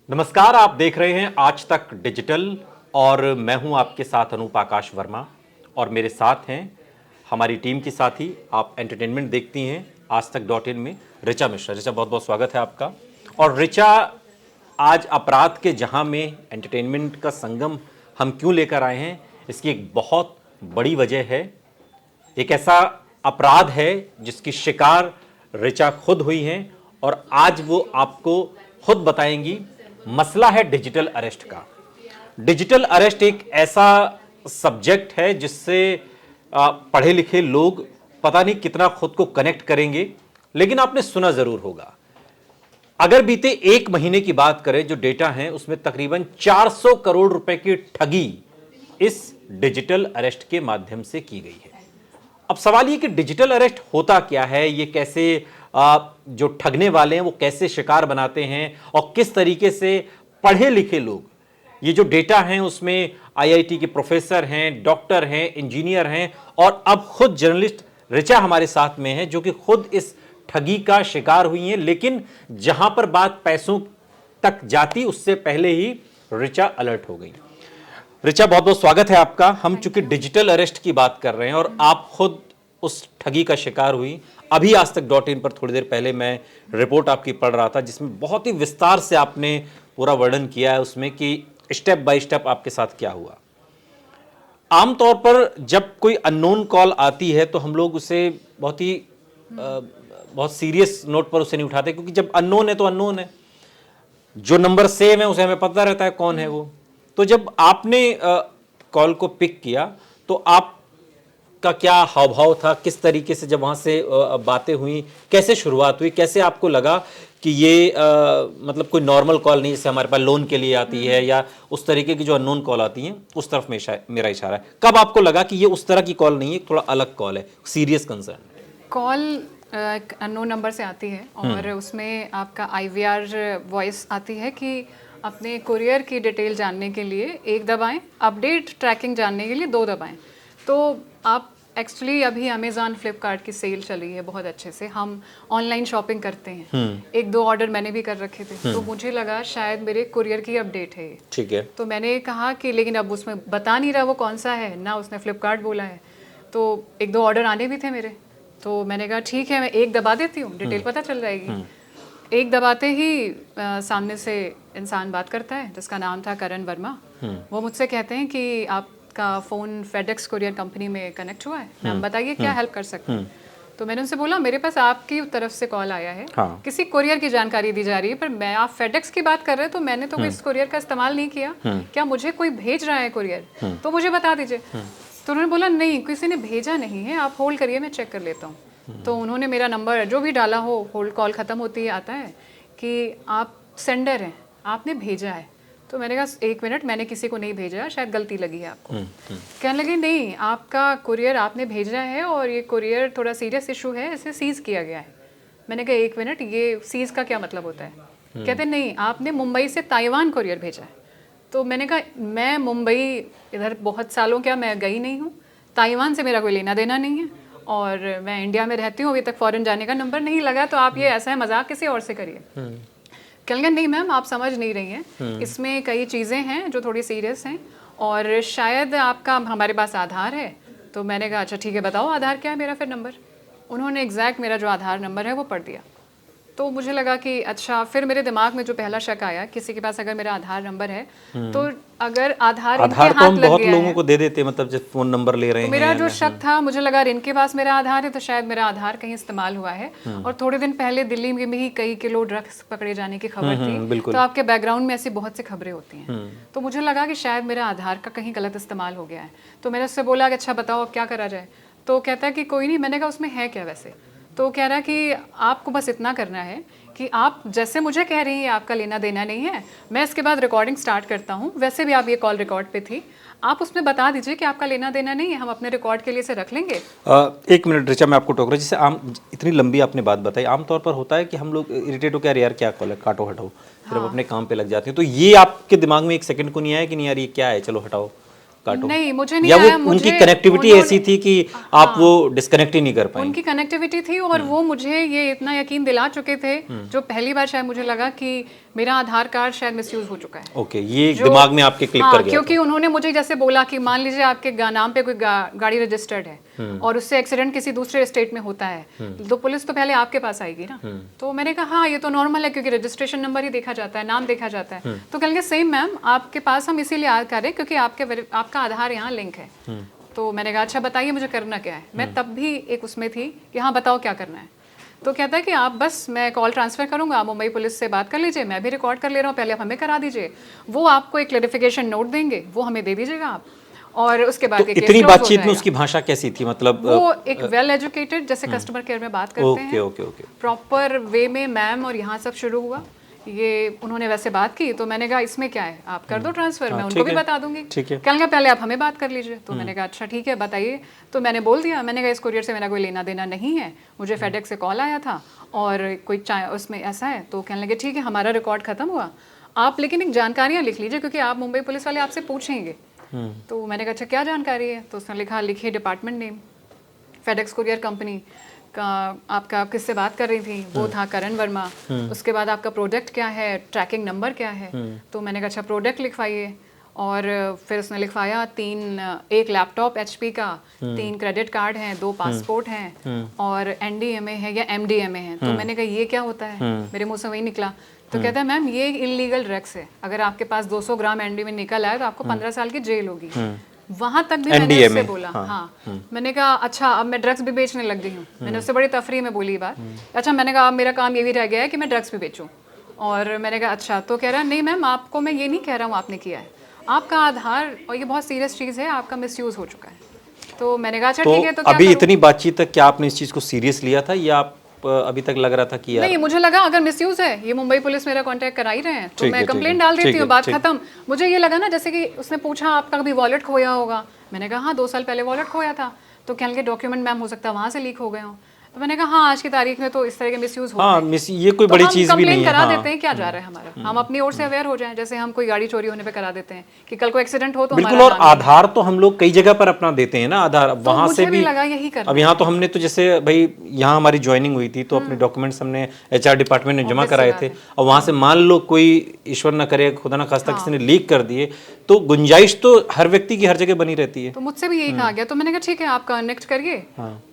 नमस्कार, आप देख रहे हैं आज तक डिजिटल और मैं हूं आपके साथ अनूप आकाश वर्मा और मेरे साथ हैं हमारी टीम के साथी। आप एंटरटेनमेंट देखती हैं आज तक .in में ऋचा मिश्रा। ऋचा, बहुत बहुत स्वागत है आपका। और ऋचा, आज अपराध के जहां में एंटरटेनमेंट का संगम हम क्यों लेकर आए हैं, इसकी एक बहुत बड़ी वजह है। एक ऐसा अपराध है जिसकी शिकार ऋचा खुद हुई हैं और आज वो आपको खुद बताएंगी। मसला है डिजिटल अरेस्ट का। डिजिटल अरेस्ट एक ऐसा सब्जेक्ट है जिससे पढ़े लिखे लोग पता नहीं कितना खुद को कनेक्ट करेंगे, लेकिन आपने सुना जरूर होगा। अगर बीते एक महीने की बात करें, जो डेटा है उसमें तकरीबन 400 करोड़ रुपए की ठगी इस डिजिटल अरेस्ट के माध्यम से की गई है। अब सवाल ये कि डिजिटल अरेस्ट होता क्या है, ये कैसे जो ठगने वाले हैं वो कैसे शिकार बनाते हैं और किस तरीके से पढ़े लिखे लोग, ये जो डेटा हैं उसमें आईआईटी के प्रोफेसर हैं, डॉक्टर हैं, इंजीनियर हैं और अब खुद जर्नलिस्ट ऋचा हमारे साथ में है जो कि खुद इस ठगी का शिकार हुई हैं। लेकिन जहां पर बात पैसों तक जाती उससे पहले ही ऋचा अलर्ट हो गई। ऋचा, बहुत बहुत स्वागत है आपका। हम चूंकि डिजिटल अरेस्ट की बात कर रहे हैं और आप खुद उस ठगी का शिकार हुई। अभी आज तक .in पर थोड़ी देर पहले मैं रिपोर्ट आपकी पढ़ रहा था जिसमें बहुत ही विस्तार से आपने पूरा वर्णन किया है उसमें कि स्टेप बाय स्टेप आपके साथ क्या हुआ। आमतौर पर जब कोई अननोन कॉल आती है तो हम लोग उसे बहुत सीरियस नोट पर उसे नहीं उठाते, क्योंकि जब अननोन है तो अननोन है। जो नंबर सेम है उसे हमें पता रहता है कौन है वो। तो जब आपने कॉल को पिक किया तो आपका क्या हाव भाव था, किस तरीके से जब वहां से बातें हुई, कैसे शुरुआत हुई, कैसे आपको लगा कि ये मतलब कोई नॉर्मल कॉल नहीं जैसे हमारे पास लोन के लिए आती है या उस तरीके की जो अननोन कॉल आती हैं उस तरफ मेरा इशारा है। कब आपको लगा कि ये उस तरह की कॉल नहीं है, थोड़ा अलग कॉल है, सीरियस कंसर्न? कॉल एक अननोन नंबर से आती है और उसमें आपका IVR वॉइस आती है कि अपने कुरियर की डिटेल जानने के लिए 1 दबाएं, अपडेट ट्रैकिंग जानने के लिए 2 दबाएं। तो आप एक्चुअली अभी अमेज़ॉन फ्लिपकार्ट की सेल चली है बहुत अच्छे से, हम ऑनलाइन शॉपिंग करते हैं। 1-2 ऑर्डर मैंने भी कर रखे थे, तो मुझे लगा शायद मेरे कुरियर की अपडेट है। ठीक है। तो मैंने कहा कि लेकिन अब उसमें बता नहीं रहा वो कौन सा है, ना उसने फ्लिपकार्ट बोला है। तो 1-2 ऑर्डर आने भी थे मेरे, तो मैंने कहा ठीक है मैं 1 दबा देती हूँ, डिटेल पता चल जाएगी। 1 दबाते ही सामने से इंसान बात करता है जिसका नाम था करण वर्मा। वो मुझसे कहते हैं कि आपका फ़ोन फेडेक्स कुरियर कंपनी में कनेक्ट हुआ है, मैम बताइए क्या हेल्प कर सकते हैं। तो मैंने उनसे बोला मेरे पास आपकी तरफ से कॉल आया है, किसी कुरियर की जानकारी दी जा रही है, पर आप फेडेक्स की बात कर रहे हैं तो मैंने तो इस कुरियर का इस्तेमाल नहीं किया, क्या मुझे कोई भेज रहा है कुरियर तो मुझे बता दीजिए। तो उन्होंने बोला नहीं, किसी ने भेजा नहीं है, आप होल्ड करिए मैं चेक कर लेता हूँ। तो उन्होंने मेरा नंबर जो भी डाला हो, होल्ड कॉल ख़त्म होती है आता है कि आप सेंडर हैं, आपने भेजा है। तो मैंने कहा 1 मिनट, मैंने किसी को नहीं भेजा, शायद गलती लगी है आपको। कहने लगे नहीं, आपका कुरियर आपने भेजा है और ये कुरियर थोड़ा सीरियस इशू है, इसे सीज़ किया गया है। मैंने कहा 1 मिनट, ये सीज़ का क्या मतलब होता है? कहते नहीं, आपने मुंबई से ताइवान कुरियर भेजा है। तो मैंने कहा मैं मुंबई इधर बहुत सालों क्या मैं गई नहीं हूँ, ताइवान से मेरा कोई लेना देना नहीं है और मैं इंडिया में रहती हूँ, अभी तक फॉरेन जाने का नंबर नहीं लगा, तो आप ये ऐसा है मजाक किसी और से करिए। कहने नहीं मैम आप समझ नहीं रही हैं, इसमें कई चीज़ें हैं जो थोड़ी सीरियस हैं और शायद आपका हमारे पास आधार है। तो मैंने कहा अच्छा ठीक है बताओ आधार क्या है मेरा फिर नंबर। उन्होंने एग्जैक्ट मेरा जो आधार नंबर है वो पढ़ दिया। तो मुझे लगा कि अच्छा, फिर मेरे दिमाग में जो पहला शक आया, किसी के पास अगर मेरा आधार नंबर है तो अगर आधार इनके तो हाथ हम लग बहुत गया लोगों है, को दे देते, मतलब जब फोन नंबर ले रहे तो हैं। मेरा जो शक था, मुझे लगा इनके पास मेरा आधार है तो शायद मेरा आधार कहीं इस्तेमाल हुआ है। और थोड़े दिन पहले दिल्ली में भी कई किलो ड्रग्स पकड़े जाने की खबर थी, तो आपके बैकग्राउंड में ऐसी बहुत सी खबरें होती हैं। तो मुझे लगा कि शायद मेरा आधार का कहीं गलत इस्तेमाल हो गया है। तो मैंने उससे बोला कि अच्छा बताओ अब क्या करा जाए। तो कहता है कि कोई नहीं। मैंने कहा उसमें है क्या वैसे? तो कह रहा है कि आपको बस इतना करना है कि आप जैसे मुझे कह रही हैं आपका लेना देना नहीं है, मैं इसके बाद रिकॉर्डिंग स्टार्ट करता हूँ, वैसे भी आप ये कॉल रिकॉर्ड पे थी, आप उसमें बता दीजिए कि आपका लेना देना नहीं है, हम अपने रिकॉर्ड के लिए इसे रख लेंगे। 1 मिनट ऋचा, मैं आपको टोक रहा हूँ। जैसे आम इतनी लंबी आपने बात बताई, आमतौर पर होता है कि हम लोग इरिटेट हो के यार क्या कॉल है, काटो हटाओ, फिर हम अपने काम पे लग जाते हैं। तो ये आपके दिमाग में 1 सेकंड को नहीं आया कि नहीं यार ये क्या है, चलो हटाओ काटो? नहीं, मुझे नहीं या आया। वो उनकी कनेक्टिविटी ऐसी थी कि आप वो डिस्कनेक्ट ही नहीं कर पाए? उनकी कनेक्टिविटी थी और वो मुझे ये इतना यकीन दिला चुके थे, जो पहली बार शायद मुझे लगा कि मेरा आधार कार्ड शायद मिसयूज हो चुका है। ओके, ये दिमाग में आपके क्लिक कर गया क्योंकि उन्होंने मुझे जैसे बोला कि मान लीजिए आपके नाम पे कोई गाड़ी रजिस्टर्ड है और उससे एक्सीडेंट किसी दूसरे स्टेट में होता है तो पुलिस तो पहले आपके पास आएगी ना। तो मैंने कहा हाँ ये तो नॉर्मल है क्योंकि रजिस्ट्रेशन नंबर ही देखा जाता है, नाम देखा जाता है। तो कहेंगे सेम मैम आपके पास हम इसीलिए याद कर रहे हैं क्योंकि आपका आधार यहाँ लिंक है। तो मैंने कहा अच्छा बताइए मुझे करना क्या है। मैं तब भी एक उसमें थी कि हाँ बताओ क्या करना है। तो कहता है कि आप बस मैं कॉल ट्रांसफ़र करूंगा, आप मुंबई पुलिस से बात कर लीजिए, मैं भी रिकॉर्ड कर ले रहा हूँ, पहले आप हमें करा दीजिए, वो आपको एक क्लैरिफिकेशन नोट देंगे, वो हमें दे दीजिएगा आप, और उसके बाद तो इतनी बातचीत में उसकी भाषा कैसी थी? मतलब वो एक वेल एजुकेटेड जैसे कस्टमर केयर में बात करते हैं, ओके प्रॉपर वे में मैम, और यहाँ सब शुरू हुआ। ये उन्होंने वैसे बात की तो मैंने कहा इसमें क्या है, आप कर दो ट्रांसफर, मैं उनको भी बता दूंगी। कहने पहले आप हमें बात कर लीजिए। तो मैंने कहा अच्छा ठीक है बताइए। तो मैंने बोल दिया, मैंने कहा इस कुरियर से मेरा कोई लेना देना नहीं है, मुझे फेडेक्स से कॉल आया था और कोई उसमें ऐसा है। तो कहने लगे ठीक है हमारा रिकॉर्ड खत्म हुआ, आप लेकिन एक जानकारियाँ लिख लीजिए क्योंकि आप मुंबई पुलिस वाले आपसे पूछेंगे। तो मैंने कहा अच्छा क्या जानकारी है? तो उसने लिखा, लिखिए department name, FedEx courier company का, आपका किससे बात कर रही थी, वो था करण वर्मा। उसके बाद आपका प्रोडक्ट क्या है, ट्रैकिंग नंबर क्या है। तो मैंने कहा अच्छा प्रोडक्ट लिखवाइए। और फिर उसने लिखवाया एक लैपटॉप HP का, 3 क्रेडिट कार्ड हैं, 2 पासपोर्ट हैं और NDMA है या MDMA है। तो मैंने कहा ये क्या होता है, मेरे मुंह से वही निकला। तो कहता है मैम ये इलीगल ड्रग्स है, अगर आपके पास 200 ग्राम NDMA निकल आए तो आपको 15 साल की जेल होगी। वहां तक भी मैंने उससे बोला हाँ। मैंने कहा अच्छा अब मैं ड्रग्स भी बेचने लग गई हूँ। मैंने उससे बड़ी तफरी में बोली बात। अच्छा मैंने कहा अब मेरा काम ये भी रह गया है कि मैं ड्रग्स भी बेचूं। और मैंने कहा अच्छा। तो कह रहा नहीं मैम आपको मैं ये नहीं कह रहा हूँ आपने किया है, आपका आधार, और ये बहुत सीरियस चीज़ है, आपका मिसयूज हो चुका है। तो मैंने कहा अच्छा ठीक है। तो अभी इतनी बातचीत तक क्या आपने इस चीज़ को सीरियस लिया था या आप अभी तक लग रहा था कि यार नहीं, मुझे लगा अगर मिसयूज है, ये मुंबई पुलिस मेरा कांटेक्ट करा ही रहे हैं तो मैं कंप्लेंट डाल देती हूँ, बात खत्म। मुझे ये लगा ना जैसे कि उसने पूछा आपका कभी वॉलेट खोया होगा, मैंने कहा हाँ 2 साल पहले वॉलेट खोया था। तो कहने के डॉक्यूमेंट मैम हो सकता है वहाँ से लीक हो गए हो। तो मैंने कहा हाँ आज की तारीख में तो इस तरह के मिसयूज हो रहे हैं। ये कोई बड़ी चीज भी नहीं है। करा देते हैं, क्या जा रहा है हमारा, हम अपनी ओर से अवेयर हो जाएं, जैसे हम कोई गाड़ी चोरी होने पे करा देते हैं कि कल को एक्सीडेंट हो तो बिल्कुल। और आधार तो हम लोग कई जगह पर अपना देते हैं ना, आधार वहां से भी लगा यही करना। अब यहाँ तो हमने तो जैसे भाई यहाँ हमारी ज्वाइनिंग हुई थी तो अपने डॉक्यूमेंट्स हमने HR डिपार्टमेंट में जमा कराए थे, और वहां से मान लो कोई ईश्वर न करे खुदा न खास्ता किसी ने लीक कर दिए तो गुंजाइश तो हर व्यक्ति की हर जगह बनी रहती है। तो मुझसे भी यही कहा गया। तो मैंने कहा ठीक है आप कनेक्ट करिए।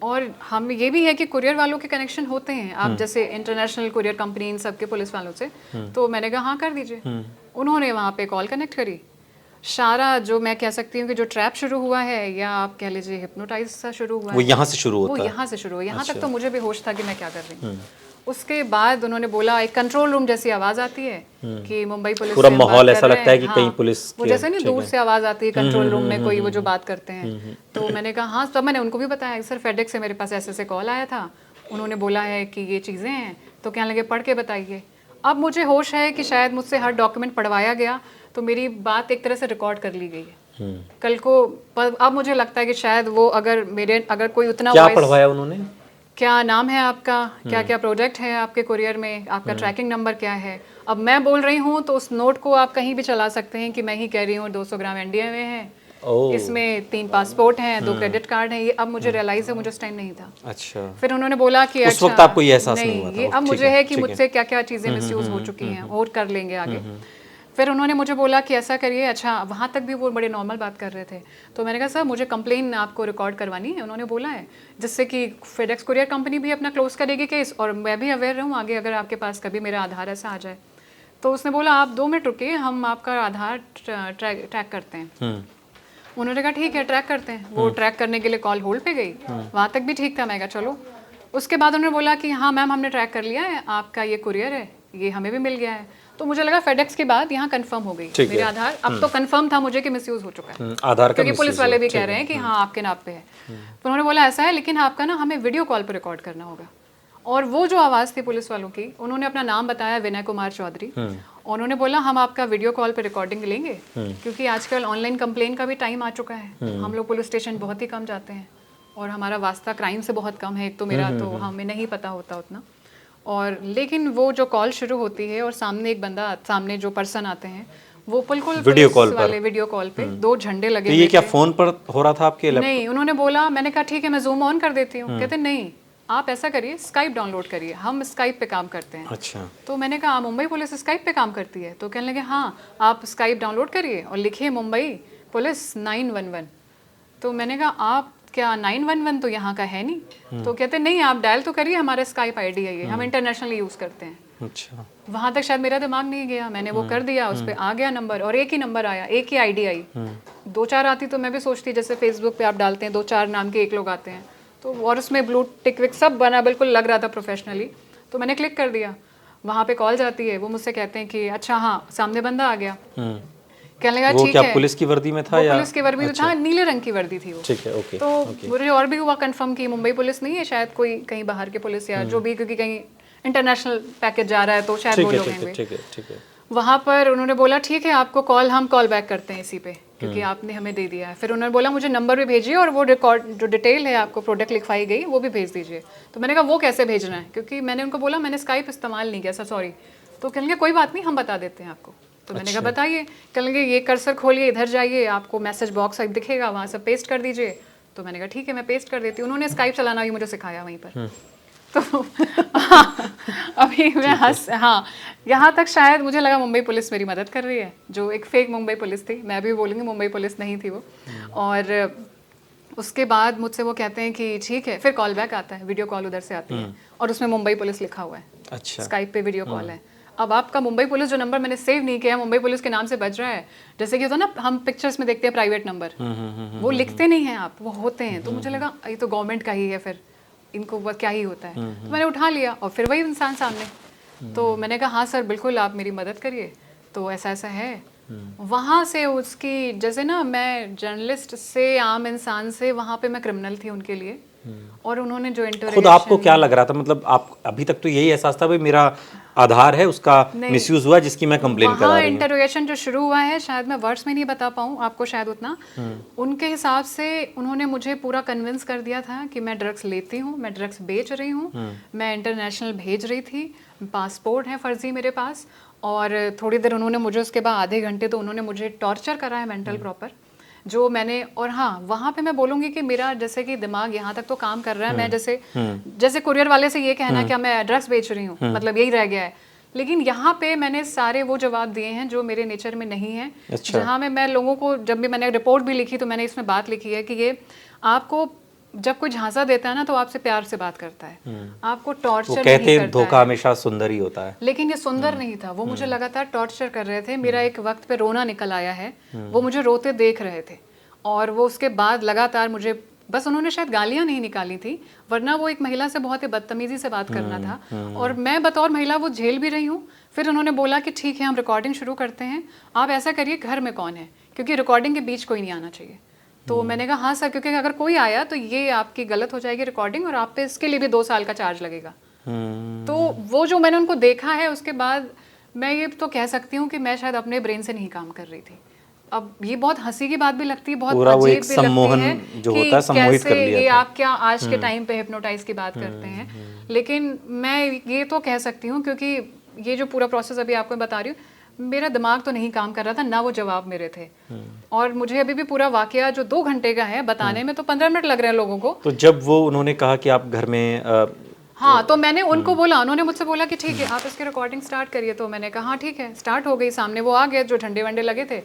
और हम ये भी है कि कुरियर वालों के कनेक्शन होते हैं, आप जैसे इंटरनेशनल कुरियर कंपनी इन सबके पुलिस वालों से। तो मैंने कहा हाँ कर दीजिए। उन्होंने वहाँ पे कॉल कनेक्ट करी। सारा जो मैं कह सकती हूँ कि जो ट्रैप शुरू हुआ है या आप कह लीजिए हिप्नोटाइज सा शुरू हुआ है, वो यहाँ से शुरू होता है। वो यहाँ से शुरू हुआ। यहाँ तक तो मुझे भी होश था कि मैं क्या कर रही हूँ। उसके बाद उन्होंने बोला एक कंट्रोल रूम जैसी आवाज आती है कि मुंबई पुलिस, पूरा माहौल ऐसा लगता है कि कहीं पुलिस वो जैसे नहीं दूर से आवाज आती है कंट्रोल रूम में कोई वो जो बात करते हैं। तो मैंने कहा हाँ, तब मैंने उनको भी बताया सर फेडेक्स से मेरे पास ऐसे कॉल आया था, उन्होंने बोला है कि ये चीज़ें हैं। तो कहने लगे पढ़ के बताइए। अब मुझे होश है कि शायद मुझसे हर डॉक्यूमेंट पढ़वाया गया तो मेरी बात एक तरह से रिकॉर्ड कर ली गई है कल को। अब मुझे लगता है कि शायद वो अगर कोई उतना क्या पढ़वाया उन्होंने, क्या नाम है आपका, क्या क्या प्रोजेक्ट है आपके कुरियर में, आपका ट्रैकिंग नंबर क्या है। अब मैं बोल रही हूँ तो उस नोट को आप कहीं भी चला सकते हैं कि मैं ही कह रही हूँ 200 ग्राम NDMA है, इसमें 3 पासपोर्ट हैं, 2 क्रेडिट कार्ड हैं। ये अब मुझे रियलाइज है, मुझे उस टाइम नहीं था। अच्छा। फिर उन्होंने बोला कि उस वक्त आपको ये एहसास नहीं हुआ था? ये अब मुझे है कि मुझसे क्या क्या चीज़ें मिसयूज हो चुकी हैं और कर लेंगे आगे। फिर उन्होंने मुझे बोला कि ऐसा करिए। अच्छा वहाँ तक भी वो बड़े नॉर्मल बात कर रहे थे। तो मैंने कहा सर मुझे कंप्लेन आपको रिकॉर्ड करवानी है। उन्होंने बोला है जिससे कि फेडेक्स कुरियर कंपनी भी अपना क्लोज करेगी केस और मैं भी अवेयर रहूँ आगे अगर आपके पास कभी मेरा आधार ऐसा आ जाए। तो उसने बोला आप 2 मिनट रुकिए, हम आपका आधार ट्रैक करते हैं। उन्होंने कहा ठीक है ट्रैक करते हैं। वो ट्रैक करने के लिए कॉल होल्ड पे गई, वहाँ तक भी ठीक था। मैं कहा चलो। उसके बाद उन्होंने बोला कि हाँ मैम हमने ट्रैक कर लिया है, आपका ये कुरियर है, ये हमें भी मिल गया है। तो मुझे लगा फेडेक्स के बाद यहाँ कंफर्म हो गई मेरे आधार। अब तो कंफर्म था मुझे कि मिसयूज हो चुका है आधार का, क्योंकि पुलिस वाले भी कह रहे हैं कि हाँ आपके नाम पे है। तो उन्होंने बोला ऐसा है लेकिन आपका ना हमें वीडियो कॉल पे रिकॉर्ड करना होगा। और वो जो आवाज़ थी पुलिस वालों की, उन्होंने अपना नाम बताया विनय कुमार चौधरी। उन्होंने बोला हम आपका वीडियो कॉल पे रिकॉर्डिंग लेंगे क्योंकि आजकल ऑनलाइन कंप्लेन का भी टाइम आ चुका है। हम लोग पुलिस स्टेशन बहुत ही कम जाते हैं और हमारा वास्ता क्राइम से बहुत कम है। एक तो मेरा तो हमें नहीं पता होता उतना। और लेकिन वो जो कॉल शुरू होती है और सामने एक बंदा, सामने जो पर्सन आते हैं वो बिल्कुल वीडियो कॉल पे 2 झंडे लगे। तो ये क्या फोन पर हो रहा था आपके? नहीं, उन्होंने बोला, मैंने कहा ठीक है मैं जूम ऑन कर देती हूँ। कहते नहीं आप ऐसा करिए, स्काइप डाउनलोड करिए, हम स्काइप पे काम करते हैं। अच्छा। तो मैंने कहा मुंबई पुलिस स्काइप पे काम करती है? तो कहने लगे हाँ, आप स्काइप डाउनलोड करिए और लिखिए मुंबई पुलिस 911। तो मैंने कहा आप क्या 911 तो यहाँ का है नहीं। तो कहते नहीं, आप डायल तो करिए, हमारा स्काइप आईडी है ये, हम इंटरनेशनली यूज़ करते हैं। अच्छा। वहाँ तक शायद मेरा दिमाग नहीं गया, मैंने वो कर दिया, उस पर आ गया नंबर और एक ही नंबर आया, एक ही आईडी आई। 2-4 आती तो मैं भी सोचती, जैसे फेसबुक पे आप डालते हैं 2-4 नाम के एक लोग आते हैं, तो और उसमें ब्लू टिक विक सब बना, बिल्कुल लग रहा था प्रोफेशनली। तो मैंने क्लिक कर दिया, वहाँ पे कॉल जाती है, वो मुझसे कहते हैं कि अच्छा हाँ सामने बंदा आ गया। कहने लगा वो ठीक क्या है, पुलिस की वर्दी में था वो या? पुलिस की वर्दी में था, नीले रंग की वर्दी थी वो। ठीक है, ओके। तो मुझे और भी हुआ कंफर्म कि मुंबई पुलिस नहीं है, शायद कोई कहीं बाहर के पुलिस या जो भी, क्योंकि कहीं इंटरनेशनल पैकेज जा रहा है तो शायद वो लोग हैं। ठीक है, ठीक है। वहाँ पर उन्होंने बोला ठीक है आपको कॉल, हम कॉल बैक करते हैं इसी पे, क्योंकि आपने हमें दे दिया है। फिर उन्होंने बोला मुझे नंबर भी भेजिए और वो रिकॉर्ड जो डिटेल है आपको प्रोडक्ट लिखवाई गई वो भी भेज दीजिए। तो मैंने कहा वो कैसे भेजना है, क्योंकि मैंने उनको बोला मैंने स्काइप इस्तेमाल नहीं किया सर, सॉरी। तो कहने लगे कोई बात नहीं, हम बता देते हैं आपको। तो मैंने कहा बताइए। कहने लगे ये कर्सर खोलिए, इधर जाइए, आपको मैसेज बॉक्स दिखेगा, वहाँ से पेस्ट कर दीजिए। तो मैंने कहा ठीक है मैं पेस्ट कर देती हूँ। उन्होंने स्काइप चलाना भी मुझे सिखाया वहीं पर। तो अभी मैं हाँ, यहाँ तक शायद मुझे लगा मुंबई पुलिस मेरी मदद कर रही है, जो एक फेक मुंबई पुलिस थी। मैं भी बोलूँगी मुंबई पुलिस नहीं थी वो। और उसके बाद मुझसे वो कहते हैं कि ठीक है, फिर कॉल बैक आता है, वीडियो कॉल उधर से आती है और उसमें मुंबई पुलिस लिखा हुआ है। अच्छा। स्काइप पे वीडियो कॉल है। अब आपका मुंबई पुलिस जो नंबर मैंने सेव नहीं किया, मुंबई पुलिस के नाम से बज रहा है। जैसे कि होता है ना, हम पिक्चर्स में देखते हैं प्राइवेट नंबर, वो लिखते नहीं हैं आप, वो होते हैं। तो मुझे लगा ये तो गवर्नमेंट का ही है, फिर इनको वो क्या ही होता है। तो मैंने उठा लिया और फिर वही इंसान सामने। तो मैंने कहा हाँ सर बिल्कुल आप मेरी मदद करिए, तो ऐसा ऐसा है। वहाँ से उसकी, जैसे ना मैं जर्नलिस्ट से आम इंसान से, वहाँ पे मैं क्रिमिनल थी उनके लिए। और उन्होंने जो इंटरव्यू, खुद आपको क्या लग रहा था, मतलब आप अभी तक तो यही एहसास था भाई मेरा आधार है, उसका मिसयूज हुआ जिसकी मैं कंप्लेन करा रही हूँ? इंटरोगेशन जो शुरू हुआ है, शायद मैं वर्ड्स में नहीं बता पाऊँ आपको शायद उतना। उनके हिसाब से उन्होंने मुझे पूरा कन्विंस कर दिया था कि मैं ड्रग्स लेती हूँ, मैं ड्रग्स बेच रही हूँ, मैं इंटरनेशनल भेज रही थी, पासपोर्ट है फर्जी मेरे पास। और थोड़ी देर उन्होंने मुझे, उसके बाद आधे घंटे तो उन्होंने मुझे टॉर्चर करा है मेंटल प्रॉपर, जो मैंने। और हाँ, वहाँ पे मैं बोलूँगी कि मेरा जैसे कि दिमाग यहाँ तक तो काम कर रहा है। मैं जैसे कुरियर वाले से ये कहना क्या मैं ड्रग्स बेच रही हूँ, मतलब यही रह गया है। लेकिन यहाँ पे मैंने सारे वो जवाब दिए हैं जो मेरे नेचर में नहीं है। अच्छा। जहाँ में मैं लोगों को, जब भी मैंने रिपोर्ट भी लिखी तो मैंने इसमें बात लिखी है कि ये आपको जब कोई झांसा देता है ना तो आपसे प्यार से बात करता है, आपको टॉर्चर नहीं कहते करता धोखा है। हमेशा सुंदर ही होता है, लेकिन ये सुंदर नहीं था, वो मुझे लगातार टॉर्चर कर रहे थे। मेरा एक वक्त पे रोना निकल आया है, वो मुझे रोते देख रहे थे। और वो उसके बाद लगातार मुझे, बस उन्होंने शायद गालियां नहीं निकाली थी, वरना वो एक महिला से बहुत ही बदतमीजी से बात करना था। और मैं बतौर महिला वो झेल भी रही हूँ। फिर उन्होंने बोला कि ठीक है हम रिकॉर्डिंग शुरू करते हैं, आप ऐसा करिए घर में कौन है, क्योंकि रिकॉर्डिंग के बीच कोई नहीं आना चाहिए। तो मैंने कहा हाँ सर, क्योंकि अगर कोई आया तो ये आपकी गलत हो जाएगी रिकॉर्डिंग, और आप पे इसके लिए भी 2 साल का चार्ज लगेगा। तो वो जो मैंने उनको देखा है, उसके बाद मैं ये तो कह सकती हूँ कि मैं शायद अपने ब्रेन से नहीं काम कर रही थी। अब ये बहुत हंसी की बात भी लगती है, बहुत अजीब भी लगती है जो होता है, सम्मोहित कर लिया ये था। आप क्या आज के टाइम पे हिप्नोटाइज की बात करते हैं। लेकिन मैं ये तो कह सकती हूँ, क्योंकि ये जो पूरा प्रोसेस अभी आपको बता रही हूँ, मेरा दिमाग तो नहीं काम कर रहा था, ना वो जवाब मेरे थे। और मुझे अभी भी पूरा वाकया जो 2 घंटे का है बताने में तो 15 मिनट लग रहे हैं लोगों को। तो जब वो उन्होंने कहा कि आप घर में हाँ, तो मैंने उनको बोला, उन्होंने मुझसे बोला कि ठीक है आप इसकी रिकॉर्डिंग स्टार्ट करिए। तो मैंने कहा हाँ ठीक है, स्टार्ट हो गई। सामने वो आ गए जो झंडे वंडे लगे थे।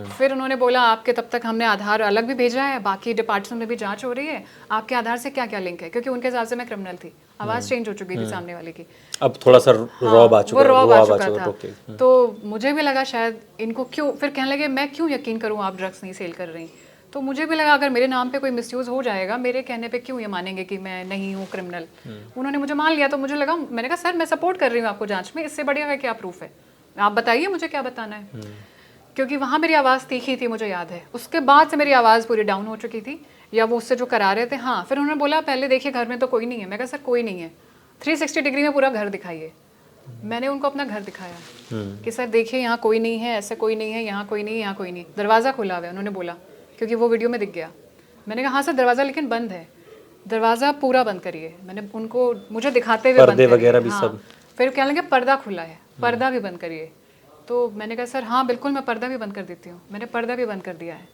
फिर उन्होंने बोला आपके तब तक हमने आधार अलग भी भेजा है, बाकी डिपार्टमेंट में भी जांच हो रही है, आपके आधार से क्या क्या लिंक है, क्योंकि उनके हिसाब से मैं क्रिमिनल थी। आवाज़ चेंज हो चुकी थी सामने वाले की, अब थोड़ा सा रॉब आ चुका, वो रॉब आ चुका था। तो मुझे भी लगा शायद इनको क्यों, फिर कहने लगे मैं क्यों यकीन करूँ आप ड्रग्स नहीं सेल कर रही। तो मुझे भी लगा अगर मेरे नाम पे कोई मिसयूज हो जाएगा, मेरे कहने पे क्यों ये मानेंगे कि मैं नहीं हूँ क्रिमिनल। उन्होंने मुझे मान लिया, तो मुझे लगा, मैंने कहा सर मैं सपोर्ट कर रही हूँ आपको जांच में, इससे बढ़िया है क्या प्रूफ है, आप बताइए मुझे क्या बताना है। क्योंकि वहाँ मेरी आवाज़ तीखी थी, मुझे याद है। उसके बाद से मेरी आवाज़ पूरी डाउन हो चुकी थी, या वो उससे जो करा रहे थे। हाँ, फिर उन्होंने बोला पहले देखिए घर में तो कोई नहीं है। मैं कहा सर कोई नहीं है, 360 डिग्री में पूरा घर दिखाइए। मैंने उनको अपना घर दिखाया कि सर देखिए यहाँ कोई नहीं है, ऐसे कोई नहीं है, यहाँ कोई नहीं है, यहाँ कोई नहीं, दरवाज़ा खुला हुआ है। उन्होंने बोला, क्योंकि वो वीडियो में दिख गया। मैंने कहा हाँ सर दरवाज़ा लेकिन बंद है, दरवाज़ा पूरा बंद करिए। मैंने उनको, मुझे दिखाते हुए पर्दे वगैरह भी सब। फिर क्या लगे पर्दा खुला है, पर्दा भी बंद करिए। तो मैंने कहा सर हाँ बिल्कुल मैं पर्दा भी बंद कर देती हूँ। मैंने पर्दा भी बंद कर दिया है।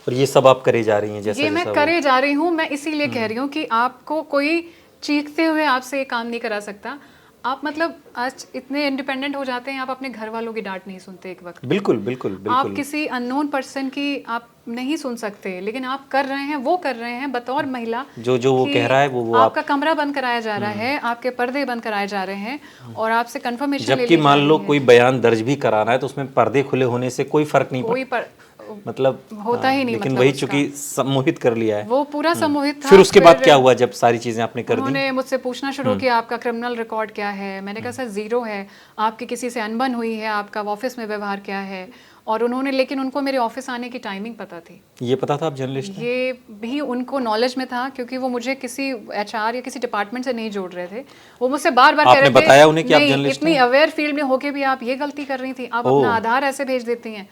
और ये सब आप करे जा रही हैं? जैसे ये मैं करे जा रही हूँ। मैं इसीलिए कह रही हूँ कि आपको कोई चीखते हुए आपसे ये काम नहीं करा सकता। आप मतलब आज इतने इंडिपेंडेंट हो जाते हैं, आप अपने घर वालों की डांट नहीं सुनते एक वक्त। बिल्कुल बिल्कुल आप बिल्कुल। किसी अननोन पर्सन की आप नहीं सुन सकते, लेकिन आप कर रहे हैं, वो कर रहे हैं बतौर महिला। जो वो कि कह रहा है वो आपका कमरा बंद कराया जा रहा है, आपके पर्दे बंद कराए जा रहे हैं और आपसे कंफर्मेशन ले जबकि ली जा मान लो रही है। कोई बयान दर्ज भी कराना है तो उसमें पर्दे खुले होने से कोई फर्क नहीं कोई पड़ता, पर मतलब होता ही नहीं, लेकिन मतलब वही उसका चूंकि सम्मोहित कर लिया है। वो पूरा सम्मोहित था। फिर उसके बाद क्या हुआ जब सारी चीजें आपने कर दी? उन्होंने मुझसे पूछना शुरू किया आपका क्रिमिनल रिकॉर्ड क्या है। मैंने कहा सर जीरो है। आपकी किसी से अनबन हुई है? आपका ऑफिस में व्यवहार क्या है? और उन्होंने, लेकिन उनको मेरे ऑफिस आने की टाइमिंग पता थी। ये पता था आप जर्नलिस्ट हैं? ये भी उनको नॉलेज में था, क्योंकि वो मुझे किसी एचआर या किसी डिपार्टमेंट से नहीं जोड़ रहे थे। वो मुझसे बार बार कह आपने रहे थे बताया उन्हें कि आप नहीं, जर्नलिस्ट इतनी हैं? अवेयर फील्ड में होके भी आप ये गलती कर रही थी, आप अपना आधार ऐसे भेज देती हैं।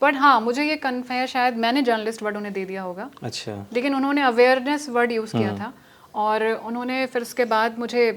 बट हाँ, मुझे ये कन्फर्म है, शायद मैंने जर्नलिस्ट वर्ड उन्हें दे दिया होगा, अच्छा। लेकिन उन्होंने अवेयरनेस वर्ड यूज़ किया था। और उन्होंने फिर उसके बाद मुझे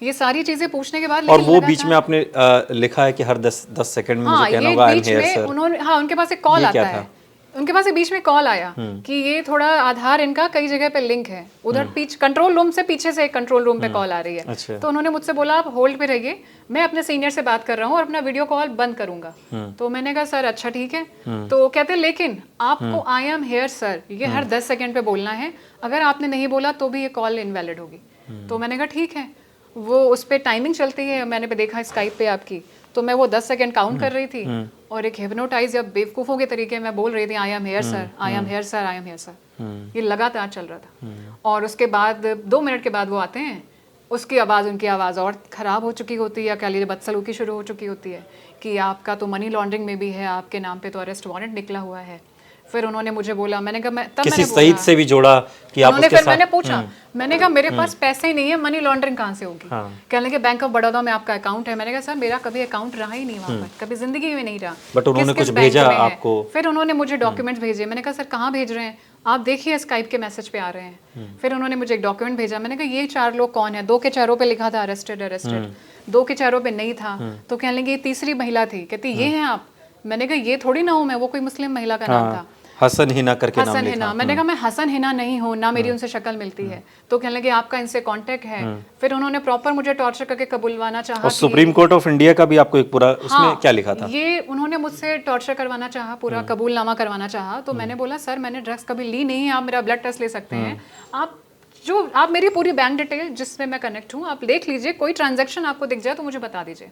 ये सारी चीज़ें पूछने के बाद, और लेकिन वो लगा बीच था, में आपने लिखा है कि हर 10 सेकंड में हाँ मुझे कहना ये होगा आई एम बीच हियर में सर। उन्होंने, हाँ उनके पास एक कॉल ये आता क्या है। था? उनके पास एक बीच में कॉल आया कि ये थोड़ा आधार इनका कई जगह पे लिंक है, उधर पीछे कंट्रोल रूम से, पीछे से कंट्रोल रूम पे कॉल आ रही है। अच्छा। तो उन्होंने मुझसे बोला आप होल्ड पे रहिए, मैं अपने सीनियर से बात कर रहा हूँ और अपना वीडियो कॉल बंद करूंगा। तो मैंने कहा सर अच्छा ठीक है। तो कहते लेकिन आपको आई एम हेयर सर ये हर 10 सेकंड पे बोलना है, अगर आपने नहीं बोला तो भी ये कॉल इनवैलिड होगी। तो मैंने कहा ठीक है। वो उस पर टाइमिंग चलती है, मैंने पे देखा स्काइप पे आपकी, तो मैं वो 10 सेकंड काउंट कर रही थी और एक हिप्नोटाइज या बेवकूफ़ों के तरीके मैं बोल रही थी I am here sir, I am here sir, I am here sir. ये लगातार चल रहा था। और उसके बाद 2 मिनट के बाद वो आते हैं, उसकी आवाज़, उनकी आवाज़ और ख़राब हो चुकी होती है, या कह लीजिए बदसलूकी शुरू हो चुकी होती है कि आपका तो मनी लॉन्ड्रिंग में भी है, आपके नाम पे तो अरेस्ट वारंट निकला हुआ है। फिर उन्होंने मुझे बोला, मैंने कहा मैं तब किसी मैंने शहीद बोला, से भी जोड़ा कि आप उन्होंने उसके फिर साथ? मैंने पूछा, मैंने कहा मेरे पास पैसे ही नहीं है, मनी लॉन्ड्रिंग कहाँ से होगी? हाँ। कहने लगे बैंक ऑफ बड़ौदा में आपका अकाउंट है। मैंने कहा सर मेरा कभी अकाउंट रहा ही नहीं वहाँ पर, कभी जिंदगी में नहीं रहा। बट उन्होंने किस-किस कुछ बैंक भेजा में है? आपको? फिर उन्होंने मुझे डॉक्यूमेंट्स भेजे। मैंने कहा सर कहाँ भेज रहे हैं आप? देखिए स्काइप के मैसेज पे आ रहे हैं। फिर उन्होंने मुझे एक डॉक्यूमेंट भेजा। मैंने कहा ये 4 लोग कौन है? 2 के चेहरों पे लिखा था अरेस्टेड अरेस्टेड, 2 के चेहरों पे नहीं था। तो कहने लगी ये तीसरी महिला थी, कहती ये हैं आप? मैंने कहा ये थोड़ी ना हूँ मैं, वो कोई मुस्लिम महिला का नाम था, हसन हिना करके नाम हसन लिखा। हिना। मैंने कहा मैं हसन हिना नहीं हूँ ना, मेरी उनसे शक्ल मिलती है। तो कहने लगे आपका इनसे कांटेक्ट है। फिर उन्होंने प्रॉपर मुझे टॉर्चर करके कबूलवाना चाहा और कि सुप्रीम कोर्ट ऑफ इंडिया का भी आपको एक पूरा उसमें क्या लिखा था? ये उन्होंने मुझसे टॉर्चर करवाना चाहा, पूरा कबूलनामा करवाना चाहा। तो मैंने बोला सर मैंने ड्रग्स कभी ली नहीं है, आप मेरा ब्लड टेस्ट ले सकते हैं, आप मेरी पूरी बैंक डिटेल जिसमें मैं कनेक्ट हूँ आप देख लीजिए, कोई ट्रांजैक्शन आपको दिख जाए तो मुझे बता दीजिए।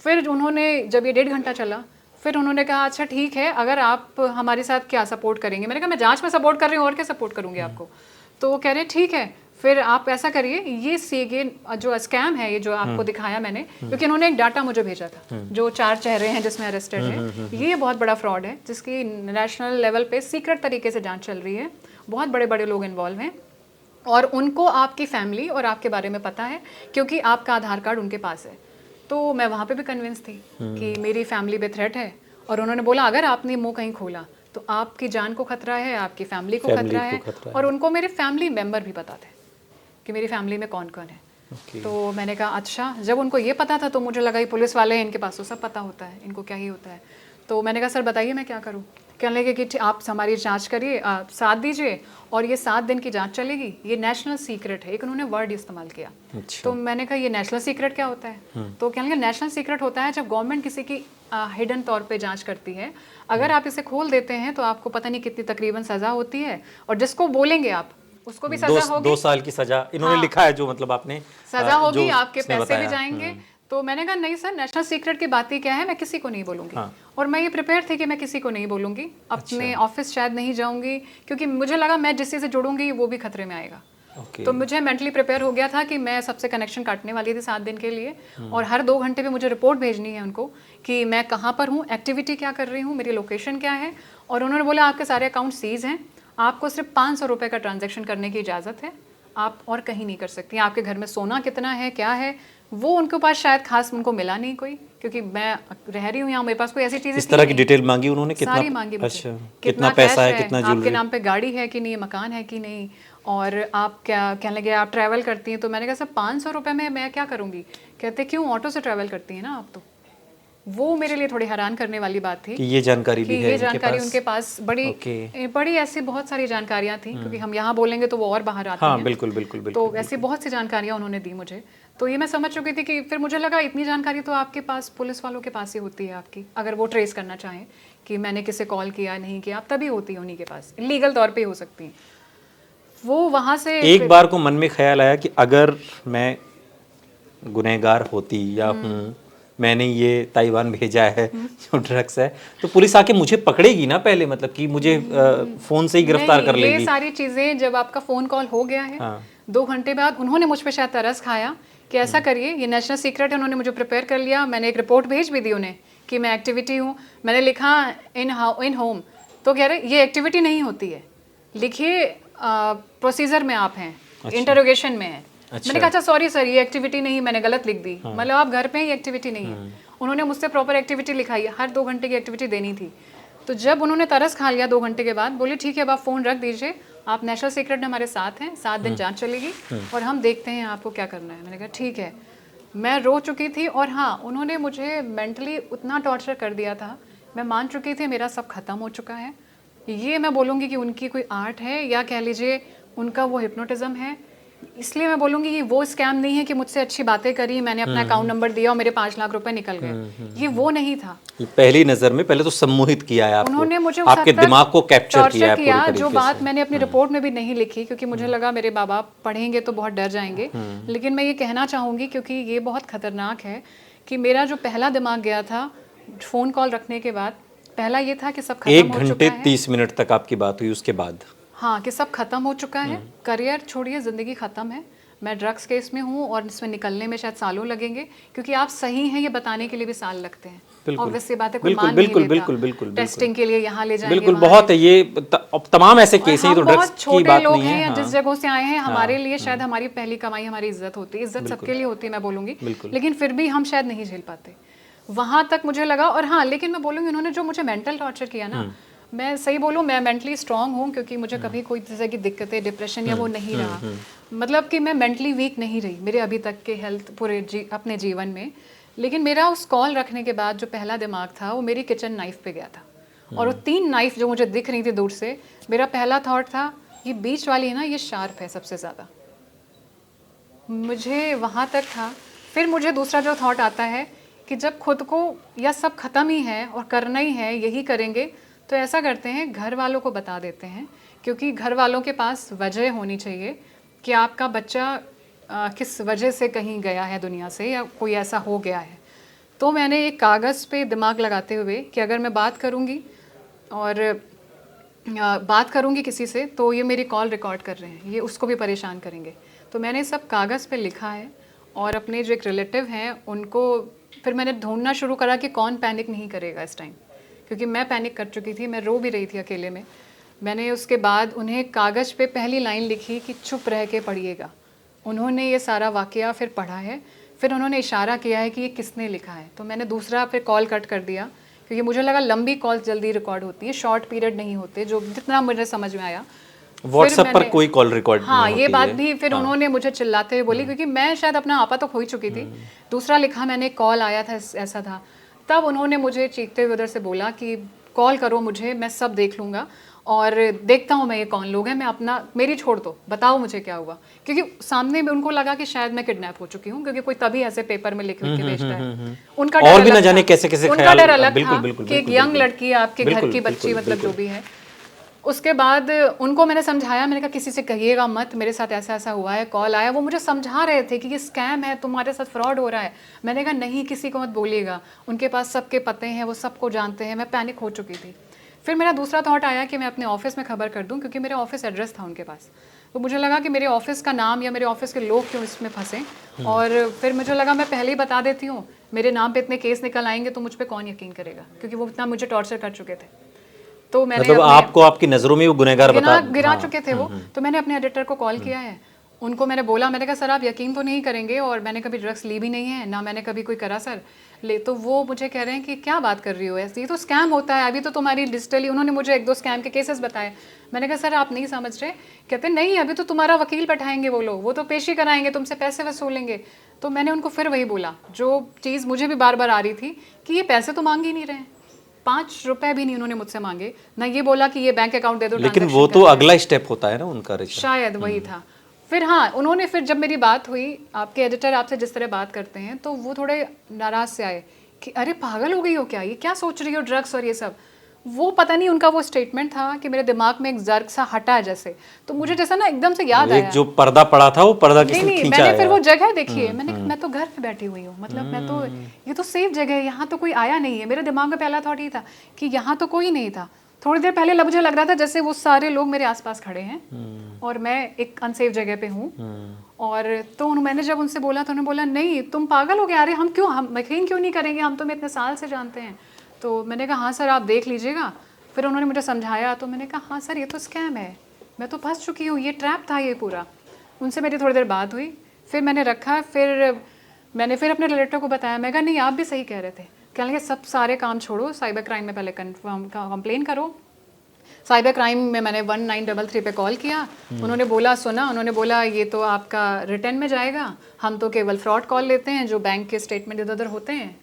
फिर उन्होंने, जब ये 1.5 घंटा चला, फिर उन्होंने कहा अच्छा ठीक है, अगर आप हमारे साथ क्या सपोर्ट करेंगे? मैंने कहा मैं जांच में सपोर्ट कर रही हूँ और क्या सपोर्ट करूँगी आपको? तो वो कह रहे हैं ठीक है, फिर आप ऐसा करिए, ये जो स्कैम है, ये जो आपको दिखाया मैंने, क्योंकि उन्होंने एक डाटा मुझे भेजा था, जो 4 चेहरे हैं जिसमें अरेस्टेड है, ये बहुत बड़ा फ्रॉड है जिसकी नेशनल लेवल पे सीक्रेट तरीके से जांच चल रही है, बहुत बड़े बड़े लोग इन्वॉल्व हैं और उनको आपकी फैमिली और आपके बारे में पता है, क्योंकि आपका आधार कार्ड उनके पास है। तो मैं वहाँ पे भी कन्विंस थी कि मेरी फैमिली पे थ्रेट है, और उन्होंने बोला अगर आपने मुंह कहीं खोला तो आपकी जान को खतरा है, आपकी फैमिली को खतरा है। और उनको मेरे फैमिली मेंबर भी पता थे कि मेरी फैमिली में कौन कौन है। तो मैंने कहा अच्छा, जब उनको ये पता था तो मुझे लगा ये पुलिस वाले हैं, इनके पास तो सब पता होता है, इनको क्या ही होता है। तो मैंने कहा सर बताइए मैं क्या करूँ? कहने लगे कि आप हमारी जांच करिए, साथ दीजिए और ये 7 दिन की जांच चलेगी, ये नेशनल सीक्रेट है। एक उन्होंने वर्ड इस्तेमाल किया। तो मैंने कहा ये नेशनल सीक्रेट क्या होता है? तो कहने लगे नेशनल सीक्रेट होता है जब गवर्नमेंट किसी की हिडन तौर पे जांच करती है, अगर आप इसे खोल देते हैं तो आपको पता नहीं कितनी तकरीबन सज़ा होती है, और जिसको बोलेंगे आप उसको भी सज़ा होगी। 2 साल की सज़ा इन्होंने लिखा है, जो मतलब आपने सज़ा होगी, आपके पैसे भी जाएंगे। तो मैंने कहा नहीं सर, नेशनल सीक्रेट की बात ही क्या है, मैं किसी को नहीं बोलूंगी। और मैं ये प्रिपेयर थी कि मैं किसी को नहीं बोलूंगी, अपने ऑफिस शायद नहीं जाऊंगी, क्योंकि मुझे लगा मैं जिससे से जुड़ूंगी वो भी खतरे में आएगा। तो मुझे मेंटली प्रिपेयर हो गया था कि मैं सबसे कनेक्शन काटने वाली थी 7 दिन के लिए, और हर 2 घंटे पे मुझे रिपोर्ट भेजनी है उनको कि मैं कहाँ पर हूँ, एक्टिविटी क्या कर रही हूँ, मेरी लोकेशन क्या है। और उन्होंने बोला आपके सारे अकाउंट सीज हैं, आपको सिर्फ 500 रुपये का ट्रांजेक्शन करने की इजाज़त है, आप और कहीं नहीं कर सकती। आपके घर में सोना कितना है, क्या है, वो उनके पास शायद खास उनको मिला नहीं कोई, क्योंकि मैं रह रही हूँ यहाँ, मेरे पास कोई ऐसी चीज़, इस तरह की डिटेल मांगी उन्होंने? कितना सारी मांगी मुझे। अच्छा, कितना पैसा है, कितना ज्वेलरी, आपके नाम पे गाड़ी है कि नहीं, मकान है कि नहीं, और आप क्या कहने लगे आप ट्रैवल करती हैं। तो मैंने कहा सर 500 रुपये में मैं क्या करूँगी? कहते क्यों, ऑटो से ट्रैवल करती हैं ना आप? तो वो मेरे लिए थोड़ी हैरान करने वाली बात थी कि ये जानकारी कि भी है ये इनके जानकारी पास। उनके पास बड़ी ऐसी बहुत सारी जानकारियां थी, क्योंकि हम यहाँ बोलेंगे तो वो और बाहर आती हाँ हैं। बिल्कुल बिल्कुल तो बिल्कुल। ऐसी बहुत सी जानकारियां उन्होंने दी मुझे, तो ये मैं समझ चुकी थी कि फिर मुझे लगा इतनी जानकारी तो आपके पास, पुलिस वालों के पास ही होती है आपकी, अगर वो ट्रेस करना चाहें कि मैंने किसे कॉल किया नहीं किया, आप तभी होती है उन्हीं के पास, लीगल तौर पे हो सकती हैं। वो वहाँ से एक बार को मन में ख्याल आया कि अगर मैं गुनहगार होती या हूँ, मैंने ये ताइवान भेजा है जो ड्रग्स है, तो पुलिस आके मुझे पकड़ेगी ना पहले, मतलब कि मुझे फोन से ही गिरफ्तार कर नहीं, लेगी। ये सारी चीजें जब आपका फोन कॉल हो गया है, हाँ। 2 घंटे बाद उन्होंने मुझ पे शायद तरस खाया कि ऐसा करिए, ये नेशनल सीक्रेट है, उन्होंने मुझे प्रिपेयर कर लिया। मैंने एक रिपोर्ट भेज भी दी उन्हें कि मैं एक्टिविटी हूँ, मैंने लिखा इन होम, तो कह रहे ये एक्टिविटी नहीं होती है, लिखिए प्रोसीजर में आप हैं, इंटरोगेशन में है। मैंने कहा अच्छा सॉरी सर, ये एक्टिविटी नहीं, मैंने गलत लिख दी, मतलब आप घर पे ही एक्टिविटी नहीं है। उन्होंने मुझसे प्रॉपर एक्टिविटी लिखाई, हर 2 घंटे की एक्टिविटी देनी थी। तो जब उन्होंने तरस खा लिया 2 घंटे के बाद, बोले ठीक है अब आप फ़ोन रख दीजिए, आप नेशनल सीक्रेट में हमारे साथ हैं, 7 दिन जांच चलेगी और हम देखते हैं आपको क्या करना है। मैंने कहा ठीक है। मैं रो चुकी थी, और हाँ उन्होंने मुझे मेंटली उतना टॉर्चर कर दिया था, मैं मान चुकी थी मेरा सब खत्म हो चुका है। ये मैं बोलूँगी कि उनकी कोई आर्ट है, या कह लीजिए उनका वो हिप्नोटिज्म है। इसलिए मैं बोलूँगी कि वो स्कैम नहीं है कि मुझसे अच्छी बातें करी, मैंने अपना अकाउंट नंबर दिया और मेरे 5 लाख रुपए निकल गए, ये वो नहीं था। ये पहली नज़र में पहले तो सम्मोहित किया है आपको, उन्होंने मुझे उस आपके हद तक दिमाग को कैप्चर टॉर्चर किया है पूरी तरीके जो बात से। मैंने अपनी रिपोर्ट में भी नहीं लिखी, क्योंकि मुझे लगा मेरे बाप बाप पढ़ेंगे तो बहुत डर जाएंगे। लेकिन मैं ये कहना चाहूँगी, क्योंकि ये बहुत खतरनाक है, कि मेरा जो पहला दिमाग गया था फ़ोन कॉल रखने के बाद, पहला ये था कि सब खत्म 1 हो चुका घंटे है। 30 मिनट तक आपकी बात हुई, उसके बाद हाँ, कि सब खत्म हो चुका है, करियर छोड़िए, ज़िंदगी ख़त्म है, मैं ड्रग्स केस में हूँ और इसमें निकलने में शायद सालों लगेंगे, क्योंकि आप सही हैं ये बताने के लिए भी साल लगते हैं। बिल्कुल। ऑब्वियस सी बात है, कोई बिल्कुल मान बिल्कुल नहीं लेता। बिल्कुल बिल्कुल टेस्टिंग के लिए यहाँ ले जाएंगे, बिल्कुल वहाँ बहुत है ये तमाम ऐसे और केस हैं, ये तो हम ड्रग्स बहुत की छोटे बात लोग नहीं हैं, है। या जिस हाँ, जगहों से आए हैं, हमारे लिए शायद हमारी पहली कमाई हमारी इज्जत होती है, इज्जत सबके लिए होती है मैं बोलूँगी, लेकिन फिर भी हम शायद नहीं झेल पाते। वहाँ तक मुझे लगा। और हाँ, लेकिन मैं बोलूँगी उन्होंने जो मुझे मेंटल टॉर्चर किया ना, मैं सही बोलूँ मैं मेंटली स्ट्रांग हूँ, क्योंकि मुझे कभी कोई तरह की दिक्कतें, डिप्रेशन या वो नहीं रहा, मतलब कि मैं मेंटली वीक नहीं रही मेरे अभी तक के हेल्थ पूरे अपने जीवन में। लेकिन मेरा उस कॉल रखने के बाद जो पहला दिमाग था वो मेरी किचन नाइफ पे गया था, और वो 3 नाइफ जो मुझे दिख रही थी दूर से, मेरा पहला थॉट था ये बीच वाली है ना, ये शार्प है सबसे ज़्यादा, मुझे वहाँ तक था। फिर मुझे दूसरा जो थॉट आता है कि जब खुद को या सब ख़त्म ही है और करना ही है, यही करेंगे, तो ऐसा करते हैं घर वालों को बता देते हैं, क्योंकि घर वालों के पास वजह होनी चाहिए कि आपका बच्चा किस वजह से कहीं गया है दुनिया से, या कोई ऐसा हो गया है। तो मैंने एक कागज़ पे दिमाग लगाते हुए कि अगर मैं बात करूँगी और बात करूँगी किसी से, तो ये मेरी कॉल रिकॉर्ड कर रहे हैं, ये उसको भी परेशान करेंगे। तो मैंने सब कागज़ पे लिखा है, और अपने जो एक रिलेटिव हैं उनको फिर मैंने ढूंढना शुरू करा कि कौन पैनिक नहीं करेगा इस टाइम, क्योंकि मैं पैनिक कर चुकी थी, मैं रो भी रही थी अकेले में। मैंने उसके बाद उन्हें कागज़ पे पहली लाइन लिखी कि चुप रह के पढ़िएगा। उन्होंने ये सारा वाक़या फिर पढ़ा है, फिर उन्होंने इशारा किया है कि ये किसने लिखा है। तो मैंने दूसरा फिर कॉल कट कर दिया, क्योंकि मुझे लगा लंबी कॉल जल्दी रिकॉर्ड होती है, शॉर्ट पीरियड नहीं होते, जो जितना मुझे समझ में आया। व्हाट्सएप पर कोई कॉल रिकॉर्ड हाँ, नहीं ये होती बात है। भी फिर उन्होंने मुझे चिल्लाते हुए बोली, क्योंकि मैं शायद अपना आपा तो खो ही चुकी थी। दूसरा लिखा मैंने, कॉल आया था ऐसा था, तब उन्होंने मुझे चीखते हुए उधर से बोला कि कॉल करो मुझे, मैं सब देख लूँगा और देखता हूँ मैं ये कौन लोग हैं, मैं अपना मेरी छोड़ दो, बताओ मुझे क्या हुआ। क्योंकि सामने में उनको लगा कि शायद मैं किडनैप हो चुकी हूँ, क्योंकि कोई तभी ऐसे पेपर में लिख के भेजता है। उनका और डर भी न अलग जाने था। कैसे-कैसे उनका ख्याल, डर अलग बिल्कुल, था बिल्कुल, कि एक बिल्कुल, यंग बिल्कुल। लड़की, आपके घर बिल्कुल, की बच्ची, बिल्कुल, मतलब जो बिल्कुल। भी है। उसके बाद उनको मैंने समझाया, मैंने कहा किसी से कहिएगा मत, मेरे साथ ऐसा ऐसा हुआ है, कॉल आया। वो मुझे समझा रहे थे कि ये स्कैम है, तुम्हारे साथ फ्रॉड हो रहा है। मैंने कहा नहीं, किसी को मत बोलिएगा, उनके पास सबके पते हैं, वो सबको जानते हैं। मैं पैनिक हो चुकी थी। फिर मेरा दूसरा थॉट आया कि मैं अपने ऑफिस में खबर कर दूं, क्योंकि मेरे ऑफिस एड्रेस था उनके पास। तो मुझे लगा कि मेरे ऑफिस का नाम या मेरे ऑफिस के लोग क्यों इसमें फंसे। और फिर मुझे लगा मैं पहले ही बता देती हूँ, मेरे नाम पे इतने केस निकल आएंगे तो मुझ पर कौन यकीन करेगा, क्योंकि वो इतना मुझे टॉर्चर कर चुके थे। तो मैंने मतलब आपको आपकी नज़रों में वो गुनहगार गिरा चुके थे वो। तो मैंने अपने एडिटर को कॉल किया है, उनको मैंने बोला, मैंने कहा सर आप यकीन तो नहीं करेंगे, और मैंने कभी ड्रग्स ली भी नहीं है, ना मैंने कभी कोई करा सर ले। तो वो मुझे कह रहे हैं कि क्या बात कर रही हो, ऐसे ये तो स्कैम होता है, अभी तो तुम्हारी डिजिटली, उन्होंने मुझे 1-2 स्कैम के केसेस बताए। मैंने कहा सर आप नहीं समझ रहे। कहते नहीं, अभी तो तुम्हारा वकील बैठाएंगे वो लोग, वो तो पेशी कराएंगे, तुमसे पैसे वसूलेंगे। तो मैंने उनको फिर वही बोला जो चीज़ मुझे भी बार बार आ रही थी कि ये पैसे तो मांग ही नहीं रहे हैं, 5 रुपए भी नहीं उन्होंने मुझसे मांगे, ना ये बोला कि ये बैंक अकाउंट दे दो। लेकिन वो तो अगला स्टेप होता है ना उनका, शायद वही था। फिर हाँ, उन्होंने फिर जब मेरी बात हुई, आपके एडिटर आपसे जिस तरह बात करते हैं, तो वो थोड़े नाराज से आए कि अरे पागल हो गई हो क्या, ये क्या सोच रही हो ड्रग्स और ये सब। वो पता नहीं उनका वो स्टेटमेंट था कि मेरे दिमाग में एक जर्क सा हटा जैसे, तो मुझे जैसा ना एकदम से याद आया, जो पर्दा पड़ा था वो पर्दा किसी ने नहीं, खींचा मैंने है। फिर वो जगह देखी है, मैं तो घर पे बैठी हुई हूँ, मतलब मैं तो, ये तो सेफ जगह है, यहाँ तो कोई आया नहीं है। मेरे दिमाग में पहला थॉट ये था कि यहाँ तो कोई नहीं था। थोड़ी देर पहले मुझे लग रहा था जैसे वो सारे लोग मेरे आसपास खड़े हैं और मैं एक अनसेफ जगह पे हूँ। और तो मैंने जब उनसे बोला तो उन्होंने बोला नहीं तुम पागल हो गए, अरे हम यकीन क्यों नहीं करेंगे, हम तुम्हें इतने साल से जानते हैं। तो मैंने कहा हाँ सर आप देख लीजिएगा। फिर उन्होंने मुझे समझाया, तो मैंने कहा हाँ सर ये तो स्कैम है, मैं तो फंस चुकी हूँ, ये ट्रैप था ये पूरा। उनसे मेरी थोड़ी देर बात हुई, फिर मैंने रखा, फिर मैंने फिर अपने रिलेटिव को बताया। मैं कहा नहीं आप भी सही कह रहे थे, कहने लगे सब सारे काम छोड़ो, साइबर क्राइम में पहले कंप्लेन करो। साइबर क्राइम में मैंने 1933 पे कॉल किया, उन्होंने बोला सुना, उन्होंने बोला ये तो आपका रिटर्न में जाएगा, हम तो केवल फ्रॉड कॉल लेते हैं जो बैंक के स्टेटमेंट इधर उधर होते हैं।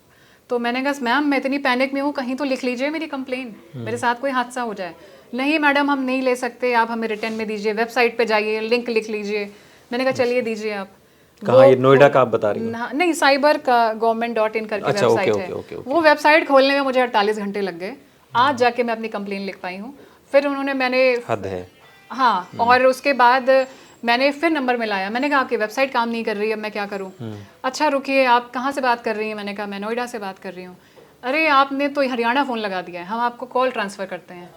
तो मैंने कहा मैम मैं इतनी पैनिक में हूँ, कहीं तो लिख लीजिए मेरी कंप्लेन, मेरे साथ कोई हादसा हो जाए। नहीं मैडम हम नहीं ले सकते, आप हमें रिटर्न में दीजिए, वेबसाइट पे जाइए, लिंक लिख लीजिए। मैंने कहा चलिए दीजिए आप। कहाँ, ये नोएडा का आप बता रही हो? नहीं, साइबर का government.in करके अच्छा, वेबसाइट ओके, है। Okay, okay. वो वेबसाइट खोलने में मुझे 48 घंटे लग गए, आज जाके मैं अपनी कंप्लेन लिख पाई हूँ। फिर उन्होंने मैंने हद है। हाँ, और उसके बाद मैंने फिर नंबर मिलाया, मैंने कहा आपकी वेबसाइट काम नहीं कर रही है, अब मैं क्या करूँ। अच्छा रुकिए आप कहाँ से बात कर रही हैं, मैंने कहा मैं नोएडा से बात कर रही हूँ। अरे आपने तो हरियाणा फ़ोन लगा दिया है, हम आपको कॉल ट्रांसफ़र करते हैं।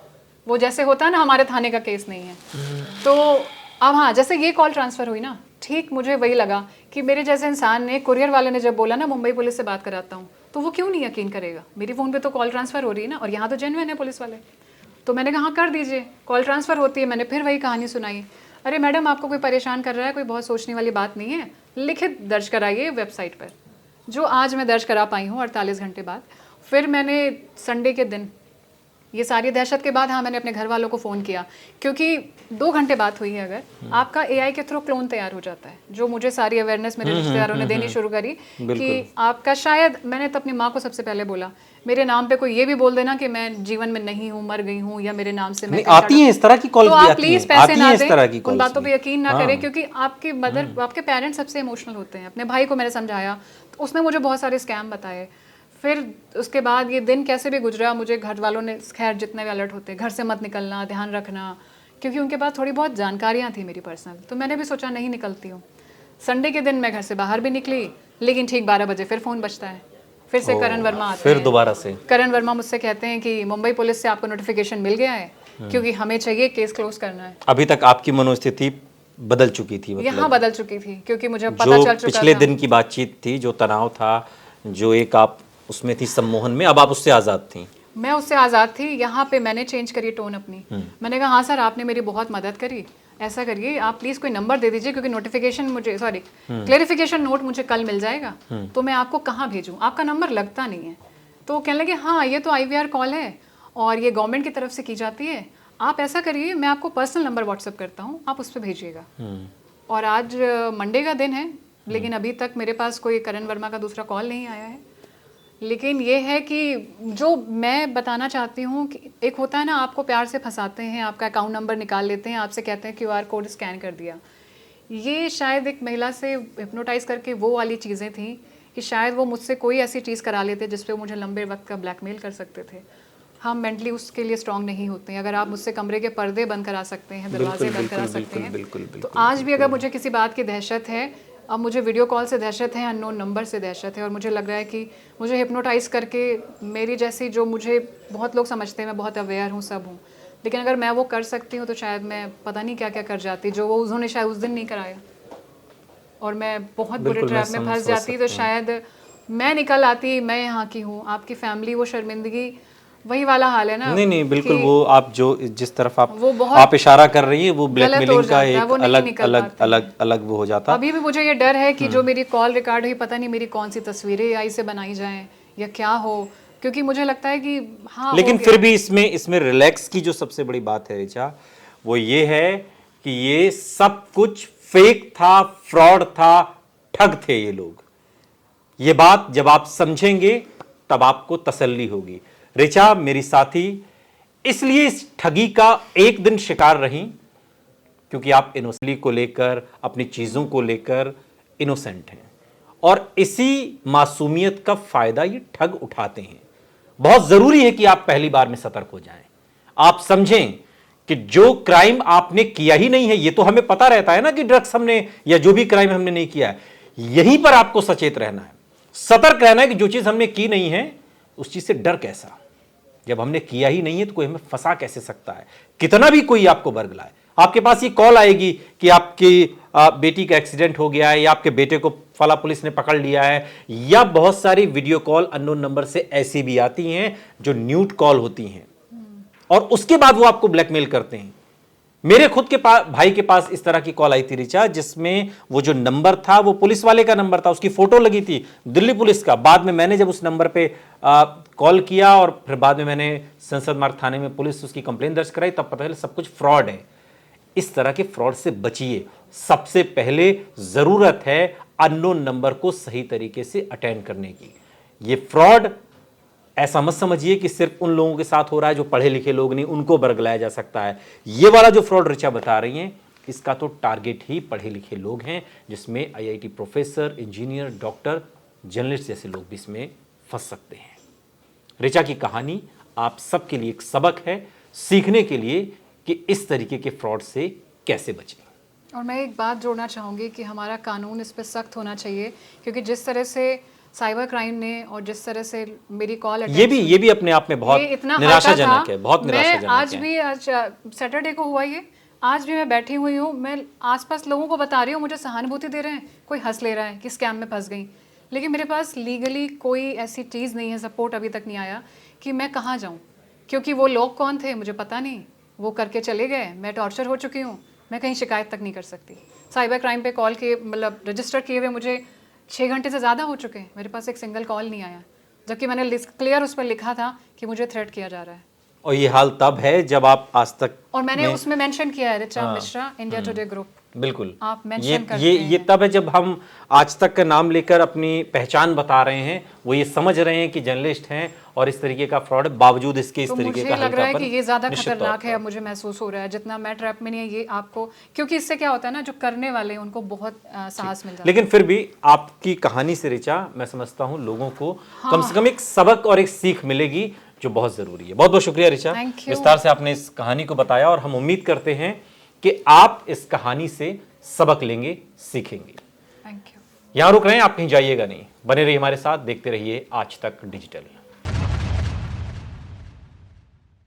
वो जैसे होता है ना हमारे थाने का केस नहीं है। तो अब हाँ, जैसे ये कॉल ट्रांसफ़र हुई ना, ठीक मुझे वही लगा कि मेरे जैसे इंसान ने, कुरियर वाले ने जब बोला ना मुंबई पुलिस से बात कराता हूँ, तो वो क्यों नहीं यकीन करेगा, मेरी फ़ोन पे तो कॉल ट्रांसफ़र हो रही है ना, और यहाँ तो जेन्युइन है पुलिस वाले। तो मैंने कहा हाँ कर दीजिए, कॉल ट्रांसफ़र होती है। मैंने फिर वही कहानी सुनाई, अरे मैडम आपको कोई परेशान कर रहा है, कोई बहुत सोचने वाली बात नहीं है, लिखित दर्ज कराइए वेबसाइट पर, जो आज मैं दर्ज करा पाई हूँ 48 घंटे बाद। फिर मैंने संडे के दिन, ये सारी दहशत के बाद, हाँ मैंने अपने घर वालों को फ़ोन किया, क्योंकि 2 घंटे बात हुई है, अगर आपका AI के थ्रू क्लोन तैयार हो जाता है, जो मुझे सारी अवेयरनेस मेरे रिश्तेदारों ने देनी शुरू करी कि आपका, शायद मैंने तो अपनी माँ को सबसे पहले बोला मेरे नाम पे कोई ये भी बोल देना कि मैं जीवन में नहीं हूँ, मर गई हूँ, या मेरे नाम से मैं आती हैं इस तरह की कॉल, तो आप प्लीज पैसे ना दें, उन उन बातों पे यकीन ना करें, क्योंकि आपके मदर, आपके पेरेंट्स सबसे इमोशनल होते हैं। अपने भाई को मैंने समझाया, तो उसने मुझे बहुत सारे स्कैम बताए। फिर उसके बाद ये दिन कैसे भी गुजरा, मुझे घर वालों ने, खैर जितने भी अलर्ट होते, घर से मत निकलना, ध्यान रखना, क्योंकि उनके पास थोड़ी बहुत जानकारियाँ थी मेरी पर्सनल। तो मैंने भी सोचा नहीं निकलती हूँ। संडे के दिन मैं घर से बाहर भी निकली, लेकिन ठीक 12 बजे फिर फ़ोन बजता है, फिर से करण वर्मा आते फिर हैं। दोबारा से करण वर्मा मुझसे कहते हैं कि मुंबई पुलिस से आपको नोटिफिकेशन मिल गया है, क्योंकि हमें चाहिए केस क्लोज करना है। अभी तक आपकी मनोस्थिति बदल चुकी थी, मतलब यहाँ बदल चुकी थी, क्योंकि मुझे पता चल चुका था। पिछले दिन की बातचीत थी, जो तनाव था, जो एक आप उसमें थी सम्मोहन में, अब आप उससे आज़ाद थी। मैं उससे आज़ाद थी। यहाँ पे मैंने चेंज करी टोन अपनी। मैंने कहा हाँ सर आपने मेरी बहुत मदद करी, ऐसा करिए आप प्लीज़ कोई नंबर दे दीजिए, क्योंकि नोटिफिकेशन मुझे, सॉरी क्लेरिफिकेशन नोट मुझे कल मिल जाएगा, तो मैं आपको कहाँ भेजूँ, आपका नंबर लगता नहीं है। तो कहने लगे हाँ ये तो IVR कॉल है और ये गवर्नमेंट की तरफ से की जाती है, आप ऐसा करिए मैं आपको पर्सनल नंबर व्हाट्सअप करता हूँ, आप उस पर भेजिएगा। और आज मंडे का दिन है, लेकिन अभी तक मेरे पास कोई करण वर्मा का दूसरा कॉल नहीं आया है। लेकिन ये है कि जो मैं बताना चाहती हूँ कि एक होता है ना, आपको प्यार से फंसाते हैं, आपका अकाउंट नंबर निकाल लेते हैं, आपसे कहते हैं QR कोड स्कैन कर दिया। ये शायद एक महिला से हिप्नोटाइज करके वो वाली चीज़ें थी कि शायद वो मुझसे कोई ऐसी चीज़ करा लेते जिस पे मुझे लंबे वक्त का ब्लैकमेल कर सकते थे। हम मेंटली उसके लिए स्ट्रांग नहीं होते हैं। अगर आप मुझसे कमरे के पर्दे बंद करा सकते हैं, दरवाजे बंद करा सकते हैं, तो आज भी अगर मुझे किसी बात की दहशत है, अब मुझे वीडियो कॉल से दहशत है, अननोन नंबर से दहशत है, और मुझे लग रहा है कि मुझे हिप्नोटाइज करके मेरी जैसी, जो मुझे बहुत लोग समझते हैं मैं बहुत अवेयर हूँ, सब हूँ, लेकिन अगर मैं वो कर सकती हूँ तो शायद मैं पता नहीं क्या क्या कर जाती, जो वो उन्होंने शायद उस दिन नहीं कराया, और मैं बहुत बुरे ट्रैप में फंस जाती। तो शायद मैं निकल आती, मैं यहाँ की हूँ, आपकी फैमिली वो शर्मिंदगी वही वाला हाल है ना। नहीं नहीं बिल्कुल, कि वो आप जो जिस तरफ वो बहुत आप इशारा कर रही है वो गलत हो ब्लैकमेलिंग का जाता है, एक वो नहीं अलग निकल अलग पाते अलग अलग वो हो जाता। अभी भी मुझे ये डर है कि जो मेरी कॉल रिकॉर्ड हुई, पता नहीं मेरी कौन सी तस्वीरें आई से बनाई जाएं या क्या हो, क्योंकि मुझे लगता है कि हाँ लेकिन हो फिर गया। भी इसमें रिलैक्स की जो सबसे बड़ी बात है ऋचा, वो ये है कि ये सब कुछ फेक था, फ्रॉड था, ठग थे ये लोग। ये बात जब आप समझेंगे तब आपको तसल्ली होगी। ऋचा मेरी साथी इसलिए इस ठगी का एक दिन शिकार रही क्योंकि आप इनोसेंटली को लेकर, अपनी चीजों को लेकर इनोसेंट हैं, और इसी मासूमियत का फायदा ये ठग उठाते हैं। बहुत जरूरी है कि आप पहली बार में सतर्क हो जाएं। आप समझें कि जो क्राइम आपने किया ही नहीं है, ये तो हमें पता रहता है ना कि ड्रग्स हमने या जो भी क्राइम हमने नहीं किया है, यहीं पर आपको सचेत रहना है, सतर्क रहना है कि जो चीज हमने की नहीं है उस चीज से डर कैसा। जब हमने किया ही नहीं है तो कोई हमें फंसा कैसे सकता है। कितना भी कोई आपको बरगलाए, आपके पास ये कॉल आएगी कि आपकी बेटी का एक्सीडेंट हो गया है या आपके बेटे को फला पुलिस ने पकड़ लिया है, या बहुत सारी वीडियो कॉल अननोन नंबर से ऐसी भी आती हैं जो न्यूड कॉल होती हैं, और उसके बाद वो आपको ब्लैकमेल करते हैं। मेरे खुद के भाई के पास इस तरह की कॉल आई थी ऋचा, जिसमें वो जो नंबर था वो पुलिस वाले का नंबर था, उसकी फोटो लगी थी दिल्ली पुलिस का। बाद में मैंने जब उस नंबर पे कॉल किया और फिर बाद में मैंने संसद मार्ग थाने में पुलिस उसकी कंप्लेन दर्ज कराई, तब पता चला सब कुछ फ्रॉड है। इस तरह के फ्रॉड से बचिए। सबसे पहले जरूरत है अननोन नंबर को सही तरीके से अटेंड करने की। ये फ्रॉड ऐसा मत समझिए कि सिर्फ उन लोगों के साथ हो रहा है जो पढ़े लिखे लोग नहीं, उनको बरगलाया जा सकता है। ये वाला जो फ्रॉड ऋचा बता रही हैं, इसका तो टारगेट ही पढ़े लिखे लोग हैं, जिसमें IIT professor, engineer, doctor, journalist जैसे लोग भी इसमें फंस सकते हैं। ऋचा की कहानी आप सबके लिए एक सबक है, सीखने के लिए कि इस तरीके के फ्रॉड से कैसे बचें। और मैं एक बात जोड़ना चाहूँगी कि हमारा कानून इस पर सख्त होना चाहिए, क्योंकि जिस तरह से साइबर क्राइम ने और जिस तरह से मेरी कॉल ये भी अपने आप में बहुत निराशाजनक है, बहुत निराशाजनक है। आज भी सैटरडे को हुआ ये, आज भी मैं बैठी हुई हूँ, मैं आसपास लोगों को बता रही हूँ, मुझे सहानुभूति दे रहे हैं, कोई हंस ले रहा है कि स्कैम में फंस गई, लेकिन मेरे पास लीगली कोई ऐसी चीज़ नहीं है, सपोर्ट अभी तक नहीं आया कि मैं कहाँ जाऊँ, क्योंकि वो लोग कौन थे मुझे पता नहीं, वो करके चले गए, मैं टॉर्चर हो चुकी हूँ, मैं कहीं शिकायत तक नहीं कर सकती। साइबर क्राइम पे कॉल के मतलब रजिस्टर किए हुए मुझे 6 घंटे से ज़्यादा हो चुके हैं, मेरे पास एक सिंगल कॉल नहीं आया, जबकि मैंने क्लियर उस पर लिखा था कि मुझे थ्रेट किया जा रहा है। और ये हाल तब है जब आप आज तक, और मैंने उसमें मेंशन किया है Richa Mishra India today group, बिल्कुल आप मेंशन करते ये तब है जब हम आज तक का नाम लेकर अपनी पहचान बता रहे हैं, वो ये समझ रहे हैं कि जर्नलिस्ट हैं और इस तरीके का फ्रॉड है, बावजूद इसके इस तो तरीके का मुझे लग रहा है हल्कापन कि ये ज़्यादा निश्चित तौर खतरनाक पर। है, अब मुझे महसूस हो रहा है, जितना मैं ट्रैप में नहीं है ये आपको, क्योंकि इससे क्या होता है ना, जो करने वाले हैं उनको बहुत साहस मिल जाता है। लेकिन फिर भी आपकी कहानी से ऋचा मैं समझता हूँ लोगों को कम से कम एक सबक और एक सीख मिलेगी, जो बहुत जरूरी है। बहुत बहुत शुक्रिया ऋचा, विस्तार से आपने इस कहानी को बताया, और हम उम्मीद करते हैं कि आप इस कहानी से सबक लेंगे, सीखेंगे। Thank you. यहां रुक रहे हैं, आप कहीं जाइएगा नहीं, बने रहिए हमारे साथ, देखते रहिए आज तक डिजिटल।